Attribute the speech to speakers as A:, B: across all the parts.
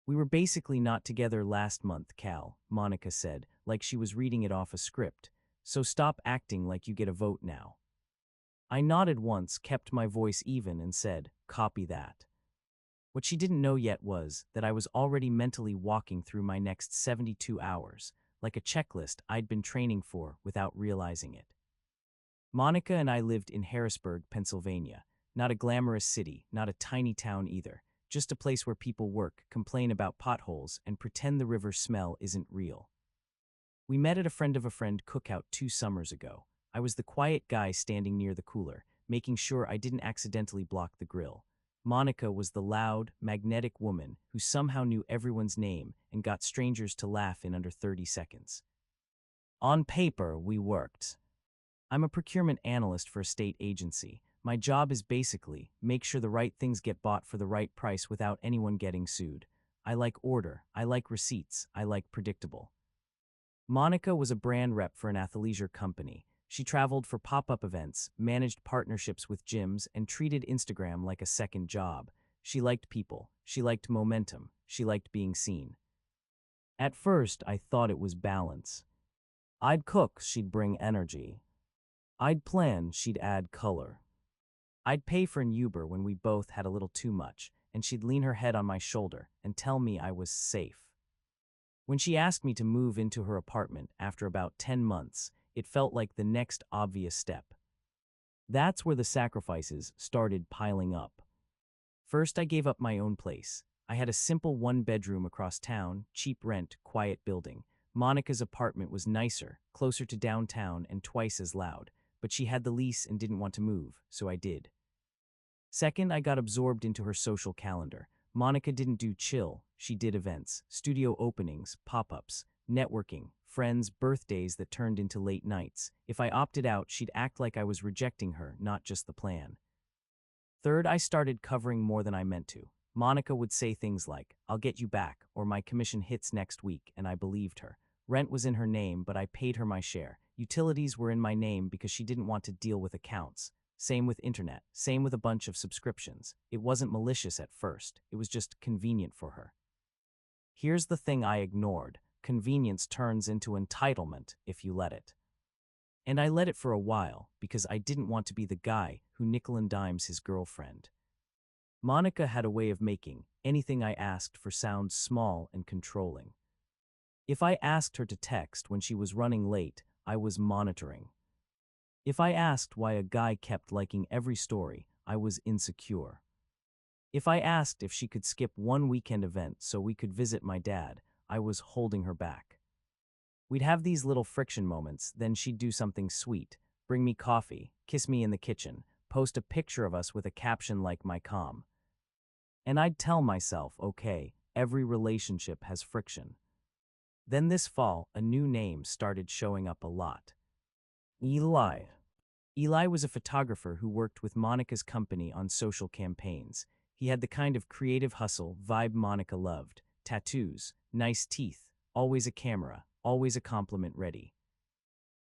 A: We were basically not together last month, Cal, Monica said, like she was reading it off a script. So stop acting like you get a vote now. I nodded once, kept my voice even, and said, copy that. What she didn't know yet was that I was already mentally walking through my next 72 hours, like a checklist I'd been training for without realizing it. Monica and I lived in Harrisburg, Pennsylvania. Not a glamorous city, not a tiny town either. Just a place where people work, complain about potholes, and pretend the river smell isn't real. We met at a friend of a friend cookout 2 summers ago. I was the quiet guy standing near the cooler, making sure I didn't accidentally block the grill. Monica was the loud, magnetic woman who somehow knew everyone's name and got strangers to laugh in under 30 seconds. On paper, we worked. I'm a procurement analyst for a state agency. My job is basically make sure the right things get bought for the right price without anyone getting sued. I like order, I like receipts, I like predictable. Monica was a brand rep for an athleisure company. She traveled for pop-up events, managed partnerships with gyms, and treated Instagram like a second job. She liked people, she liked momentum, she liked being seen. At first, I thought it was balance. I'd cook, she'd bring energy. I'd plan, she'd add color. I'd pay for an Uber when we both had a little too much, and she'd lean her head on my shoulder and tell me I was safe. When she asked me to move into her apartment after about 10 months, it felt like the next obvious step. That's where the sacrifices started piling up. First, I gave up my own place. I had a simple 1-bedroom across town, cheap rent, quiet building. Monica's apartment was nicer, closer to downtown, and twice as loud, but she had the lease and didn't want to move, so I did. Second, I got absorbed into her social calendar. Monica didn't do chill, she did events, studio openings, pop-ups, networking, friends' birthdays that turned into late nights. If I opted out, she'd act like I was rejecting her, not just the plan. Third, I started covering more than I meant to. Monica would say things like, I'll get you back, or my commission hits next week, and I believed her. Rent was in her name, but I paid her my share. Utilities were in my name because she didn't want to deal with accounts. Same with internet, same with a bunch of subscriptions. It wasn't malicious at first, it was just convenient for her. Here's the thing I ignored. Convenience turns into entitlement if you let it. And I let it for a while because I didn't want to be the guy who nickel and dimes his girlfriend. Monica had a way of making anything I asked for sound small and controlling. If I asked her to text when she was running late, I was monitoring. If I asked why a guy kept liking every story, I was insecure. If I asked if she could skip one weekend event so we could visit my dad, I was holding her back. We'd have these little friction moments, then she'd do something sweet, bring me coffee, kiss me in the kitchen, post a picture of us with a caption like my calm. And I'd tell myself, okay, every relationship has friction. Then this fall, a new name started showing up a lot. Qley. Qley was a photographer who worked with Monica's company on social campaigns. He had the kind of creative hustle vibe Monica loved. Tattoos, nice teeth, always a camera, always a compliment ready.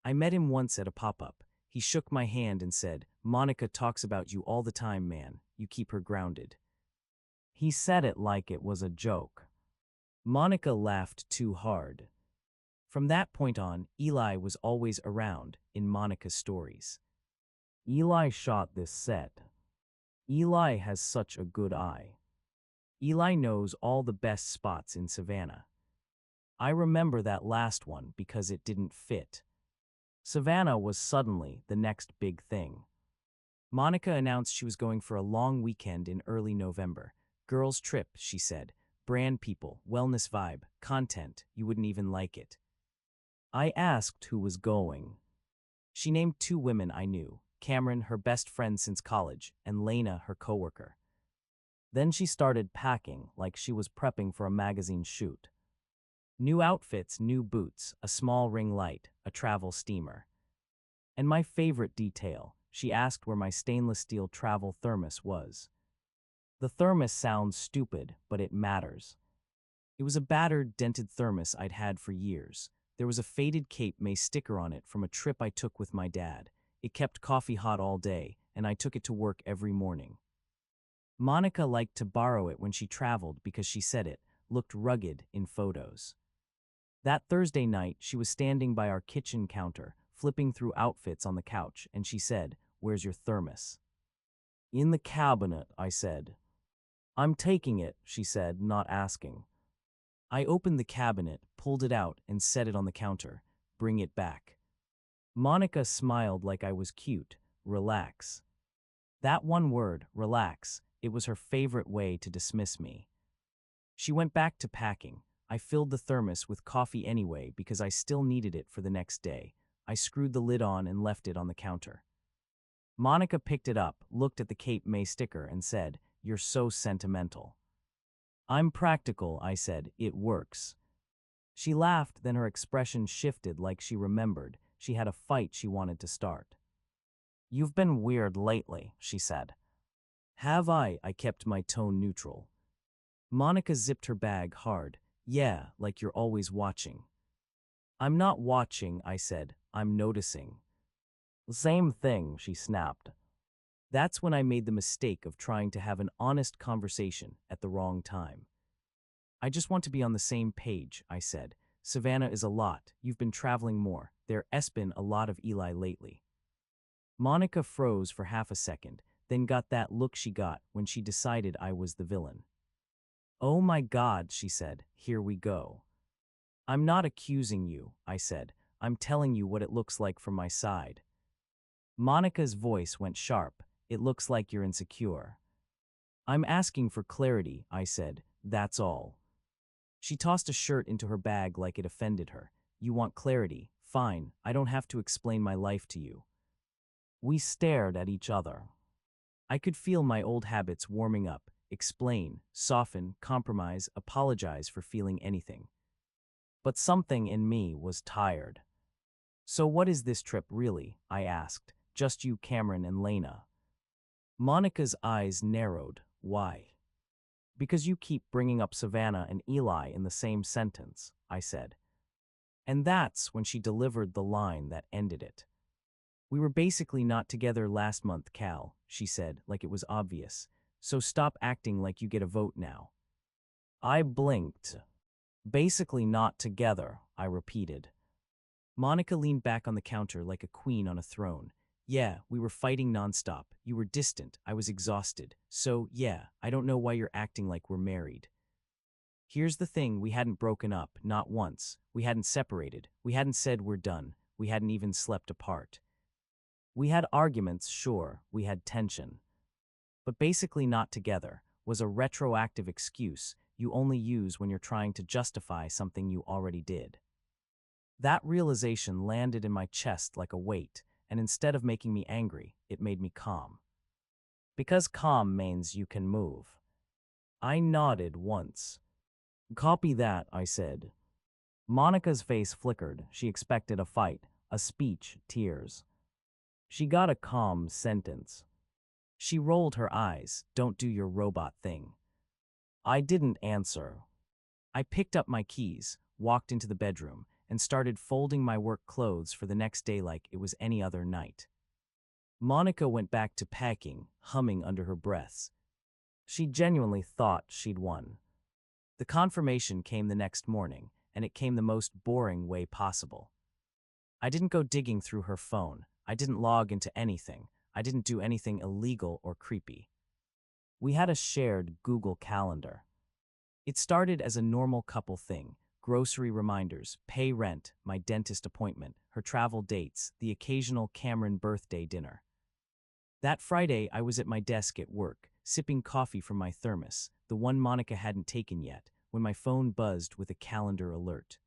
A: I met him once at a pop-up. He shook my hand and said, Monica talks about you all the time, man. You keep her grounded. He said it like it was a joke. Monica laughed too hard. From that point on, Qley was always around in Monica's stories. Qley shot this set. Qley has such a good eye. Qley knows all the best spots in Savannah. I remember that last one because it didn't fit. Savannah was suddenly the next big thing. Monica announced she was going for a long weekend in early November. Girls' trip, she said. Brand people, wellness vibe, content, you wouldn't even like it. I asked who was going. She named 2 women I knew, Cameron, her best friend since college, and Lena, her coworker. Then she started packing like she was prepping for a magazine shoot. New outfits, new boots, a small ring light, a travel steamer. And my favorite detail, she asked where my stainless steel travel thermos was. The thermos sounds stupid, but it matters. It was a battered, dented thermos I'd had for years. There was a faded Cape May sticker on it from a trip I took with my dad. It kept coffee hot all day, and I took it to work every morning. Monica liked to borrow it when she traveled because she said it looked rugged in photos. That Thursday night, she was standing by our kitchen counter, flipping through outfits on the couch, and she said, "Where's your thermos?" "In the cabinet," I said. "I'm taking it," she said, not asking. I opened the cabinet, pulled it out, and set it on the counter. "Bring it back." Monica smiled like I was cute. Relax. That one word, relax, it was her favorite way to dismiss me. She went back to packing. I filled the thermos with coffee anyway because I still needed it for the next day. I screwed the lid on and left it on the counter. Monica picked it up, looked at the Cape May sticker, and said, "You're so sentimental." "I'm practical," I said. "It works." She laughed, then her expression shifted like she remembered. She had a fight she wanted to start. "You've been weird lately," she said. "Have I?" I kept my tone neutral. Monica zipped her bag hard. "Yeah, like you're always watching." "I'm not watching," I said. "I'm noticing." "Same thing," she snapped. That's when I made the mistake of trying to have an honest conversation at the wrong time. "I just want to be on the same page," I said. "Savannah is a lot. You've been traveling more. There's been a lot of Eli lately." Monica froze for half a second, then got that look she got when she decided I was the villain. "Oh my God," she said. "Here we go." "I'm not accusing you," I said. "I'm telling you what it looks like from my side." Monica's voice went sharp. "It looks like you're insecure." "I'm asking for clarity," I said. "That's all." She tossed a shirt into her bag like it offended her. "You want clarity? Fine, I don't have to explain my life to you." We stared at each other. I could feel my old habits warming up. Explain, soften, compromise, apologize for feeling anything. But something in me was tired. "So what is this trip really?" I asked. "Just you, Cameron, and Lena?" Monica's eyes narrowed. "Why?" "Because you keep bringing up Savannah and Eli in the same sentence," I said. And that's when she delivered the line that ended it. "We were basically not together last month, Cal," she said, like it was obvious. "So stop acting like you get a vote now." I blinked. "Basically not together," I repeated. Monica leaned back on the counter like a queen on a throne. "Yeah, we were fighting nonstop. You were distant. I was exhausted. So, yeah, I don't know why you're acting like we're married. Here's the thing, we hadn't broken up, not once. We hadn't separated. We hadn't said we're done. We hadn't even slept apart. We had arguments, sure, we had tension. But basically not together was a retroactive excuse you only use when you're trying to justify something you already did." That realization landed in my chest like a weight, and instead of making me angry, it made me calm. Because calm means you can move. I nodded once. "Copy that," I said. Monica's face flickered. She expected a fight, a speech, tears. She got a calm sentence. She rolled her eyes. "Don't do your robot thing." I didn't answer. I picked up my keys, walked into the bedroom, and started folding my work clothes for the next day like it was any other night. Monica went back to packing, humming under her breaths. She genuinely thought she'd won. The confirmation came the next morning, and it came the most boring way possible. I didn't go digging through her phone. I didn't log into anything. I didn't do anything illegal or creepy. We had a shared Google Calendar. It started as a normal couple thing: grocery reminders, pay rent, my dentist appointment, her travel dates, the occasional Cameron birthday dinner. That Friday, I was at my desk at work, sipping coffee from my thermos, the one Monica hadn't taken yet, when my phone buzzed with a calendar alert.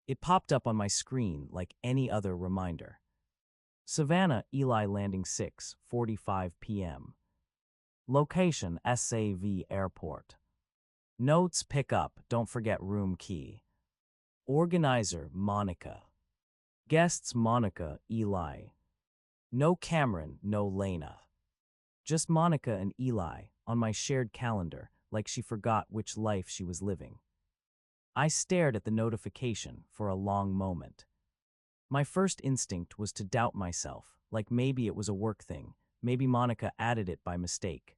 A: It popped up on my screen like any other reminder. Savannah, Eli landing 6:45 p.m. Location, SAV Airport. Notes, pick up, don't forget room key. Organizer, Monica. Guests, Monica, Eli. No Cameron, no Lena. Just Monica and Eli on my shared calendar, like she forgot which life she was living. I stared at the notification for a long moment. My first instinct was to doubt myself, like maybe it was a work thing, maybe Monica added it by mistake.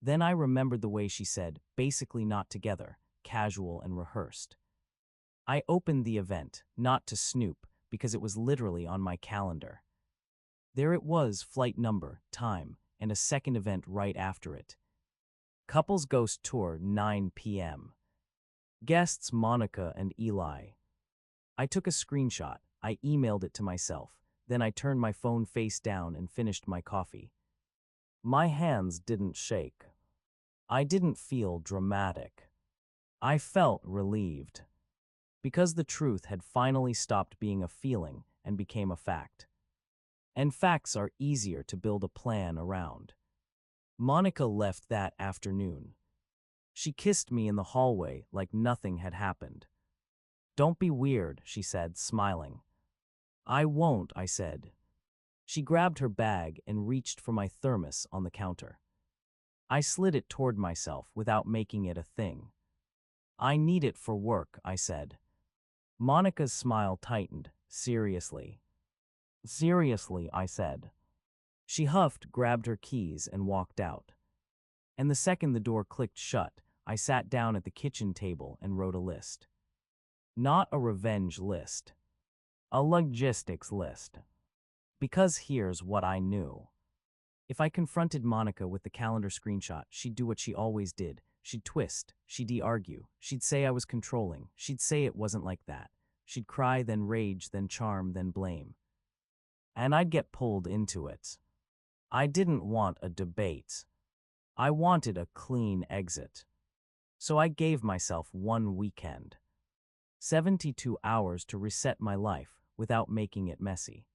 A: Then I remembered the way she said, "basically not together." casual and rehearsed. I opened the event, not to snoop, because it was literally on my calendar. There it was, flight number, time, and a second event right after it. Couples Ghost Tour, 9 p.m. Guests Monica and Eli. I took a screenshot. I emailed it to myself. Then I turned my phone face down and finished my coffee. My hands didn't shake. I didn't feel dramatic. I felt relieved. Because the truth had finally stopped being a feeling and became a fact. And facts are easier to build a plan around. Monica left that afternoon. She kissed me in the hallway like nothing had happened. "Don't be weird," she said, smiling. "I won't," I said. She grabbed her bag and reached for my thermos on the counter. I slid it toward myself without making it a thing. "I need it for work," I said. Monica's smile tightened. "Seriously?" "Seriously," I said. She huffed, grabbed her keys, and walked out. And the second the door clicked shut, I sat down at the kitchen table and wrote a list. Not a revenge list. A logistics list. Because here's what I knew. If I confronted Monica with the calendar screenshot, she'd do what she always did. She'd twist. She'd de-argue. She'd say I was controlling. She'd say it wasn't like that. She'd cry, then rage, then charm, then blame. And I'd get pulled into it. I didn't want a debate. I wanted a clean exit. So I gave myself one weekend. 72 hours to reset my life without making it messy.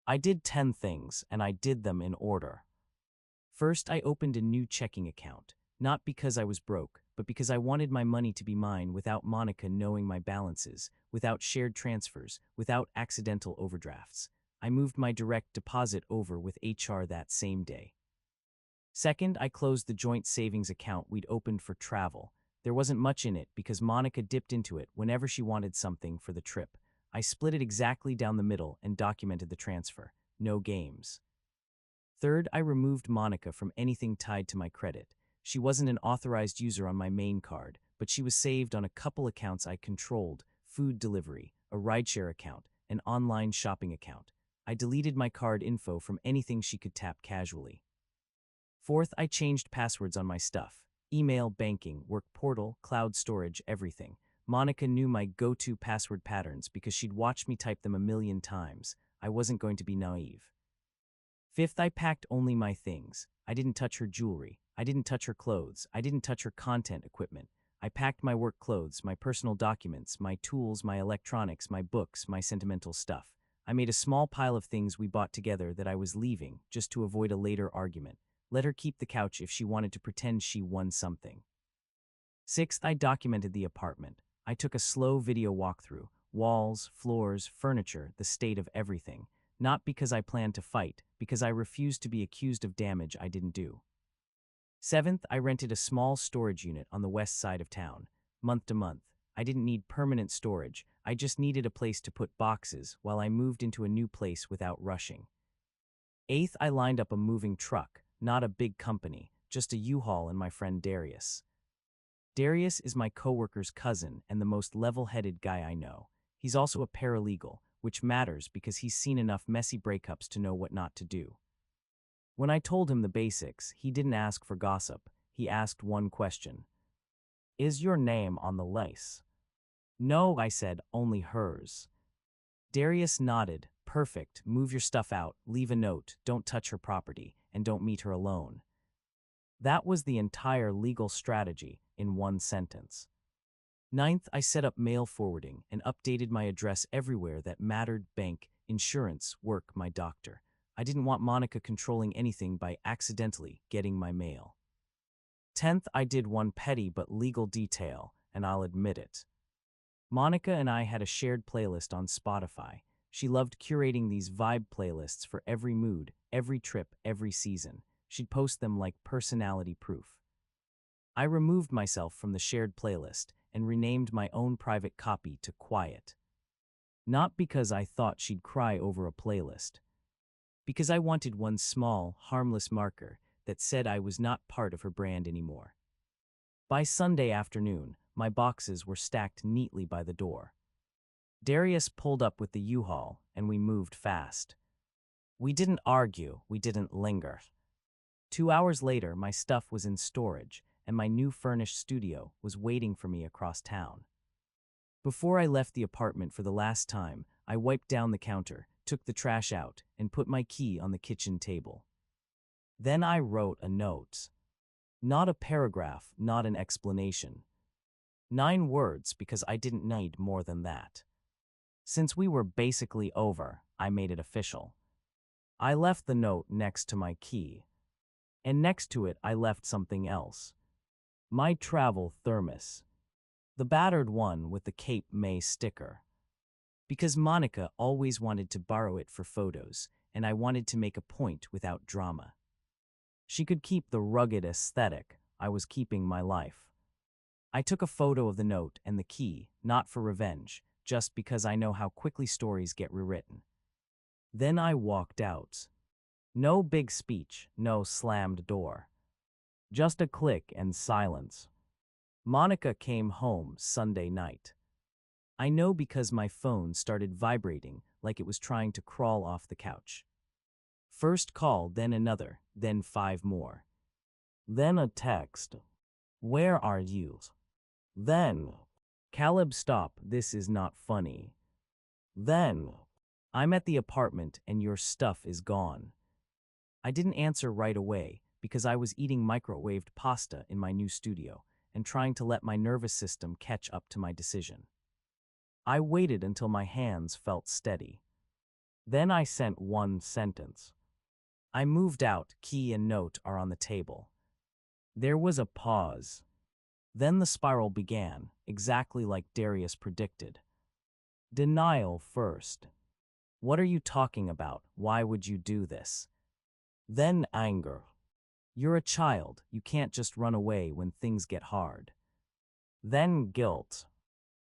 A: I did 10 things, and I did them in order. First, I opened a new checking account, not because I was broke, but because I wanted my money to be mine without Monica knowing my balances, without shared transfers, without accidental overdrafts. I moved my direct deposit over with HR that same day. Second, I closed the joint savings account we'd opened for travel. There wasn't much in it because Monica dipped into it whenever she wanted something for the trip. I split it exactly down the middle and documented the transfer. No games. Third, I removed Monica from anything tied to my credit. She wasn't an authorized user on my main card, but she was saved on a couple accounts I controlled: food delivery, a rideshare account, an online shopping account. I deleted my card info from anything she could tap casually. Fourth, I changed passwords on my stuff: email, banking, work portal, cloud storage, everything. Monica knew my go-to password patterns because she'd watched me type them a million times. I wasn't going to be naive. Fifth, I packed only my things. I didn't touch her jewelry. I didn't touch her clothes. I didn't touch her content equipment. I packed my work clothes, my personal documents, my tools, my electronics, my books, my sentimental stuff. I made a small pile of things we bought together that I was leaving, just to avoid a later argument. Let her keep the couch if she wanted to pretend she won something. Sixth, I documented the apartment. I took a slow video walkthrough: walls, floors, furniture, the state of everything. Not because I planned to fight, because I refused to be accused of damage I didn't do. Seventh, I rented a small storage unit on the west side of town, month to month. I didn't need permanent storage. I just needed a place to put boxes while I moved into a new place without rushing. Eighth, I lined up a moving truck, not a big company, just a U-Haul and my friend Darius. Darius is my coworker's cousin and the most level-headed guy I know. He's also a paralegal, which matters because he's seen enough messy breakups to know what not to do. When I told him the basics, he didn't ask for gossip. He asked one question: "Is your name on the lease?" "No," I said, "only hers." Darius nodded. "Perfect. Move your stuff out, leave a note, don't touch her property, and don't meet her alone." That was the entire legal strategy in one sentence. Ninth, I set up mail forwarding and updated my address everywhere that mattered: bank, insurance, work, my doctor. I didn't want Monica controlling anything by accidentally getting my mail. 10th, I did one petty but legal detail, and I'll admit it. Monica and I had a shared playlist on Spotify. She loved curating these vibe playlists for every mood, every trip, every season. She'd post them like personality proof. I removed myself from the shared playlist and renamed my own private copy to Quiet. Not because I thought she'd cry over a playlist. Because I wanted one small, harmless marker that said I was not part of her brand anymore. By Sunday afternoon, my boxes were stacked neatly by the door. Darius pulled up with the U-Haul, and we moved fast. We didn't argue, we didn't linger. 2 hours later, my stuff was in storage, and my new furnished studio was waiting for me across town. Before I left the apartment for the last time, I wiped down the counter, took the trash out, and put my key on the kitchen table. Then I wrote a note. Not a paragraph, not an explanation. 9 words because I didn't need more than that. Since we were basically over, I made it official. I left the note next to my key. And next to it, I left something else. My travel thermos. The battered one with the Cape May sticker. Because Monica always wanted to borrow it for photos, and I wanted to make a point without drama. She could keep the rugged aesthetic, I was keeping my life. I took a photo of the note and the key, not for revenge, just because I know how quickly stories get rewritten. Then I walked out. No big speech, no slammed door. Just a click and silence. Monica came home Sunday night. I know because my phone started vibrating like it was trying to crawl off the couch. First call, then another, then 5 more. Then a text. Where are you? Then, Caleb, stop, this is not funny. Then, I'm at the apartment and your stuff is gone. I didn't answer right away because I was eating microwaved pasta in my new studio and trying to let my nervous system catch up to my decision. I waited until my hands felt steady. Then I sent one sentence. I moved out, key and note are on the table. There was a pause. Then the spiral began, exactly like Darius predicted. Denial first. What are you talking about? Why would you do this? Then anger. You're a child, you can't just run away when things get hard. Then guilt.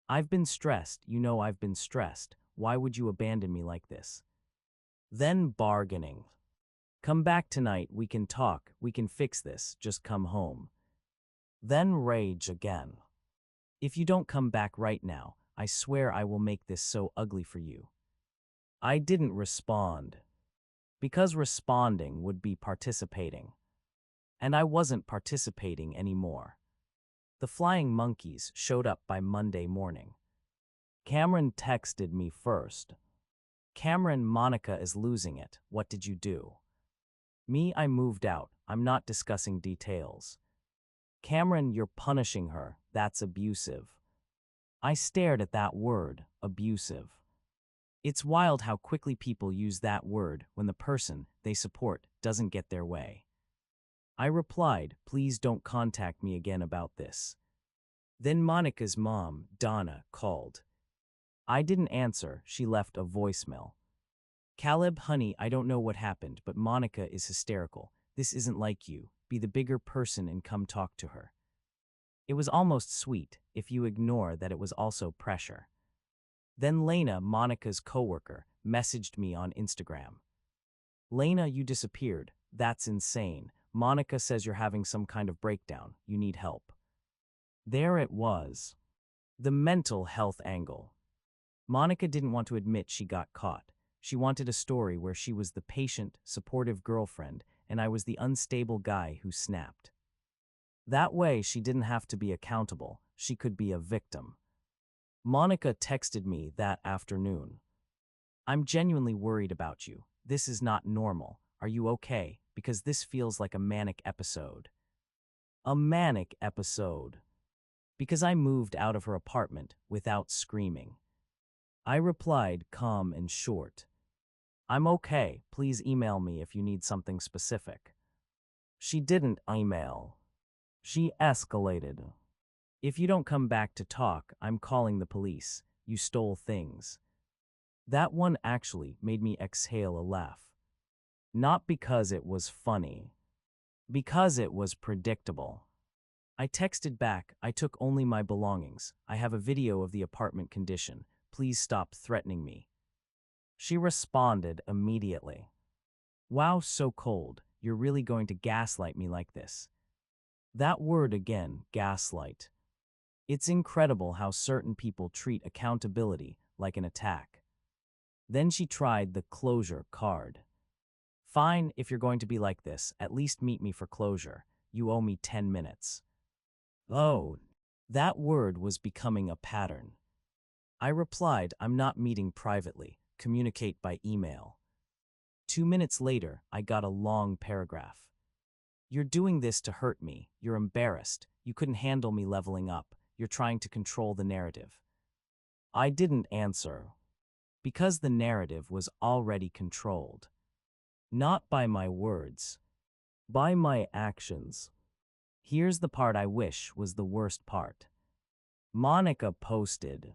A: I've been stressed, you know I've been stressed. Why would you abandon me like this? Then bargaining. Come back tonight, we can talk, we can fix this, just come home. Then rage again. If you don't come back right now, I swear I will make this so ugly for you. I didn't respond. Because responding would be participating. And I wasn't participating anymore. The flying monkeys showed up by Monday morning. Cameron texted me first. Cameron, Monica is losing it. What did you do? Me, I moved out. I'm not discussing details. Cameron, you're punishing her. That's abusive. I stared at that word, abusive. It's wild how quickly people use that word when the person they support doesn't get their way. I replied, please don't contact me again about this. Then Monica's mom, Donna, called. I didn't answer, she left a voicemail. Caleb, honey, I don't know what happened, but Monica is hysterical. This isn't like you. Be the bigger person and come talk to her. It was almost sweet, if you ignore that it was also pressure. Then Lena, Monica's coworker, messaged me on Instagram. Lena, you disappeared. That's insane. Monica says you're having some kind of breakdown. You need help. There it was. The mental health angle. Monica didn't want to admit she got caught. She wanted a story where she was the patient, supportive girlfriend, and I was the unstable guy who snapped. That way, she didn't have to be accountable. She could be a victim. Monica texted me that afternoon. I'm genuinely worried about you. This is not normal. Are you okay? Because this feels like a manic episode. A manic episode. Because I moved out of her apartment without screaming. I replied, calm and short. I'm okay. Please email me if you need something specific. She didn't email. She escalated. If you don't come back to talk, I'm calling the police. You stole things. That one actually made me exhale a laugh. Not because it was funny. Because it was predictable. I texted back, I took only my belongings. I have a video of the apartment condition. Please stop threatening me. She responded immediately. Wow, so cold. You're really going to gaslight me like this. That word again, gaslight. It's incredible how certain people treat accountability like an attack. Then she tried the closure card. Fine, if you're going to be like this, at least meet me for closure. You owe me 10 minutes. Oh, that word was becoming a pattern. I replied, I'm not meeting privately. Communicate by email. 2 minutes later, I got a long paragraph. You're doing this to hurt me. You're embarrassed. You couldn't handle me leveling up. You're trying to control the narrative. I didn't answer because the narrative was already controlled. Not by my words, by my actions. Here's the part I wish was the worst part. Monica posted,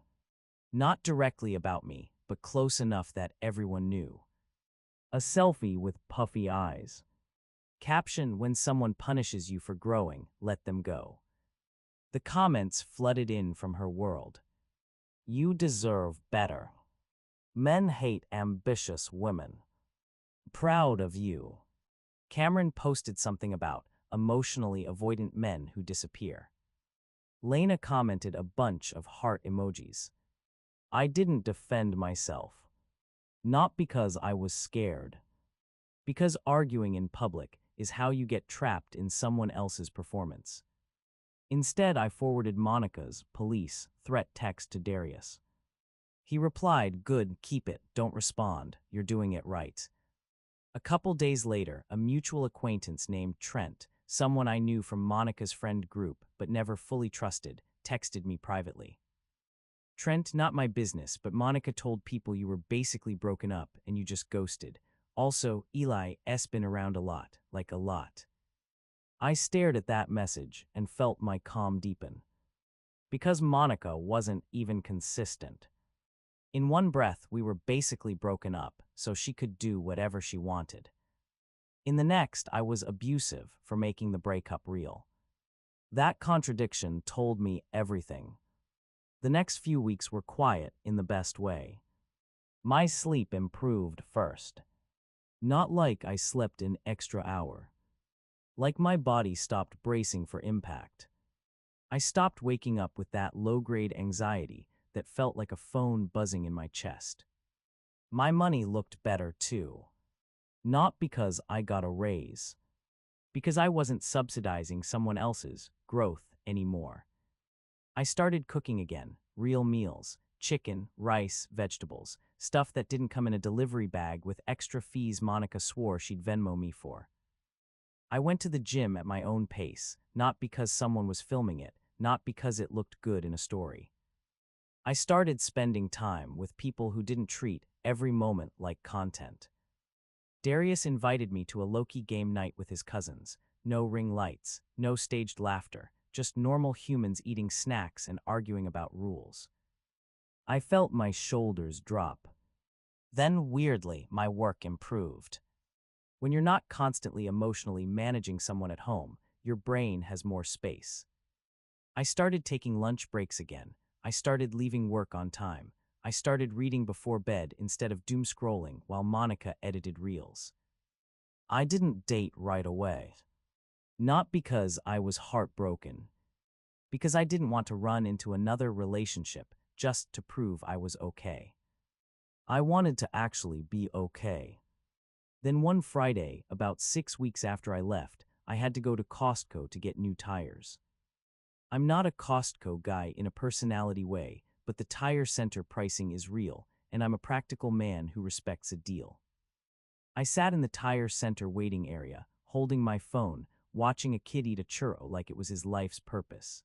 A: not directly about me, but close enough that everyone knew. A selfie with puffy eyes. Caption, when someone punishes you for growing, let them go. The comments flooded in from her world. You deserve better. Men hate ambitious women. Proud of you. Cameron posted something about emotionally avoidant men who disappear. Lena commented a bunch of heart emojis. I didn't defend myself. Not because I was scared. Because arguing in public is how you get trapped in someone else's performance. Instead, I forwarded Monica's police threat text to Darius. He replied, good, keep it, don't respond, you're doing it right. A couple days later, a mutual acquaintance named Trent, someone I knew from Monica's friend group but never fully trusted, texted me privately. Trent, not my business, but Monica told people you were basically broken up and you just ghosted. Also, Eli's been around a lot, like a lot. I stared at that message and felt my calm deepen. Because Monica wasn't even consistent. In one breath, we were basically broken up, so she could do whatever she wanted. In the next, I was abusive for making the breakup real. That contradiction told me everything. The next few weeks were quiet in the best way. My sleep improved first. Not like I slept an extra hour. Like my body stopped bracing for impact. I stopped waking up with that low-grade anxiety that felt like a phone buzzing in my chest. My money looked better too. Not because I got a raise. Because I wasn't subsidizing someone else's growth anymore. I started cooking again, real meals, chicken, rice, vegetables, stuff that didn't come in a delivery bag with extra fees Monica swore she'd Venmo me for. I went to the gym at my own pace, not because someone was filming it, not because it looked good in a story. I started spending time with people who didn't treat every moment like content. Darius invited me to a low-key game night with his cousins. No ring lights, no staged laughter, just normal humans eating snacks and arguing about rules. I felt my shoulders drop. Then, weirdly, my work improved. When you're not constantly emotionally managing someone at home, your brain has more space. I started taking lunch breaks again. I started leaving work on time. I started reading before bed instead of doom scrolling while Monica edited reels. I didn't date right away. Not because I was heartbroken. Because I didn't want to run into another relationship just to prove I was okay. I wanted to actually be okay. Then one Friday, about 6 weeks after I left, I had to go to Costco to get new tires. I'm not a Costco guy in a personality way, but the tire center pricing is real, and I'm a practical man who respects a deal. I sat in the tire center waiting area, holding my phone, watching a kid eat a churro like it was his life's purpose.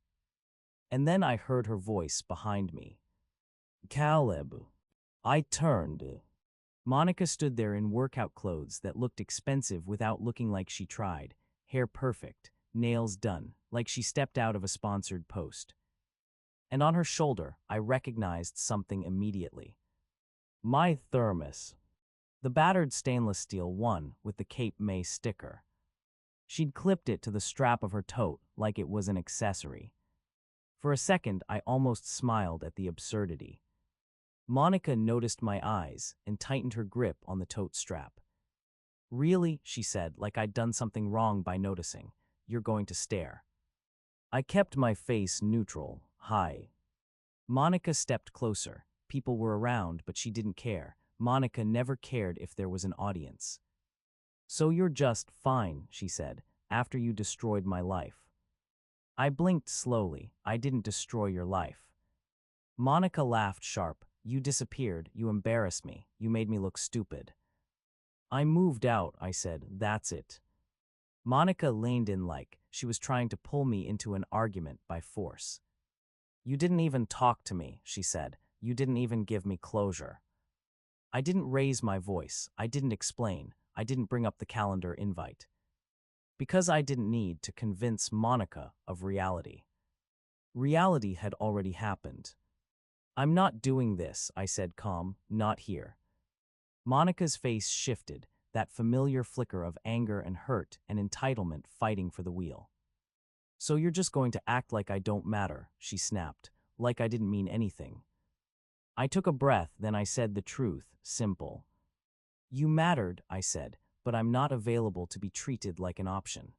A: And then I heard her voice behind me. Caleb. I turned. Monica stood there in workout clothes that looked expensive without looking like she tried, hair perfect, nails done, like she stepped out of a sponsored post. And on her shoulder, I recognized something immediately. My thermos. The battered stainless steel one with the Cape May sticker. She'd clipped it to the strap of her tote like it was an accessory. For a second, I almost smiled at the absurdity. Monica noticed my eyes and tightened her grip on the tote strap. Really, she said, like I'd done something wrong by noticing. You're going to stare. I kept my face neutral. Hi. Monica stepped closer. People were around, but she didn't care. Monica never cared if there was an audience. So you're just fine, she said, after you destroyed my life. I blinked slowly. I didn't destroy your life. Monica laughed sharp. You disappeared. You embarrassed me. You made me look stupid. I moved out, I said. That's it. Monica leaned in like she was trying to pull me into an argument by force. You didn't even talk to me, she said. You didn't even give me closure. I didn't raise my voice. I didn't explain. I didn't bring up the calendar invite. Because I didn't need to convince Monica of reality. Reality had already happened. I'm not doing this, I said calm, not here. Monica's face shifted, that familiar flicker of anger and hurt and entitlement fighting for the wheel. So you're just going to act like I don't matter, she snapped, like I didn't mean anything. I took a breath, then I said the truth, simple. You mattered, I said, but I'm not available to be treated like an option.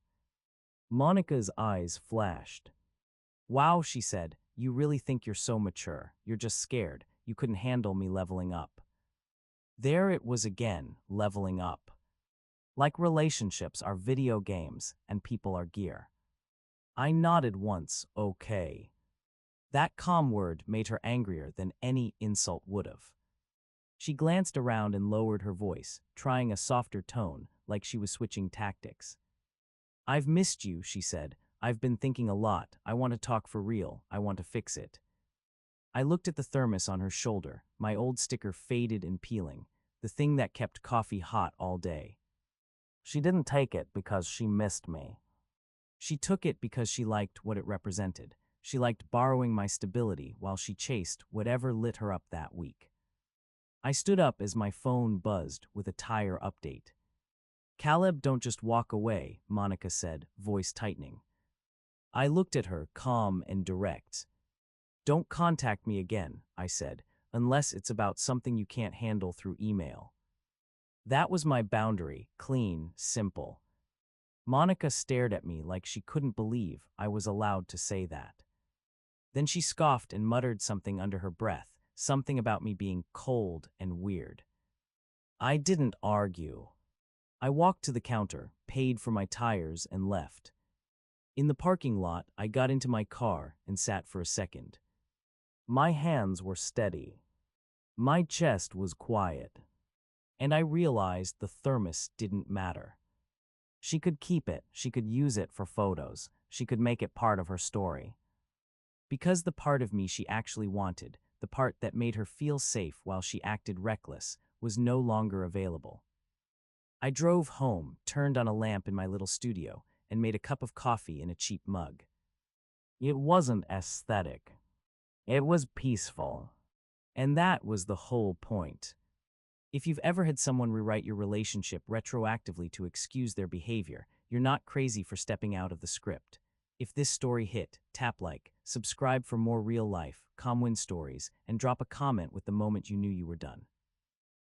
A: Monica's eyes flashed. Wow, she said, you really think you're so mature. You're just scared. You couldn't handle me leveling up. There it was again, leveling up. Like relationships are video games and people are gear. I nodded once, okay. That calm word made her angrier than any insult would have. She glanced around and lowered her voice, trying a softer tone, like she was switching tactics. I've missed you, she said. I've been thinking a lot. I want to talk for real. I want to fix it. I looked at the thermos on her shoulder, my old sticker faded and peeling, the thing that kept coffee hot all day. She didn't take it because she missed me. She took it because she liked what it represented. She liked borrowing my stability while she chased whatever lit her up that week. I stood up as my phone buzzed with a tire update. Caleb, don't just walk away, Monica said, voice tightening. I looked at her, calm and direct. Don't contact me again, I said, unless it's about something you can't handle through email. That was my boundary, clean, simple. Monica stared at me like she couldn't believe I was allowed to say that. Then she scoffed and muttered something under her breath, something about me being cold and weird. I didn't argue. I walked to the counter, paid for my tires, and left. In the parking lot, I got into my car and sat for a second. My hands were steady. My chest was quiet. And I realized the thermos didn't matter. She could keep it, she could use it for photos, she could make it part of her story. Because the part of me she actually wanted, the part that made her feel safe while she acted reckless, was no longer available. I drove home, turned on a lamp in my little studio, and made a cup of coffee in a cheap mug. It wasn't aesthetic. It was peaceful. And that was the whole point. If you've ever had someone rewrite your relationship retroactively to excuse their behavior, you're not crazy for stepping out of the script. If this story hit, tap like, subscribe for more real-life, calm win stories, and drop a comment with the moment you knew you were done.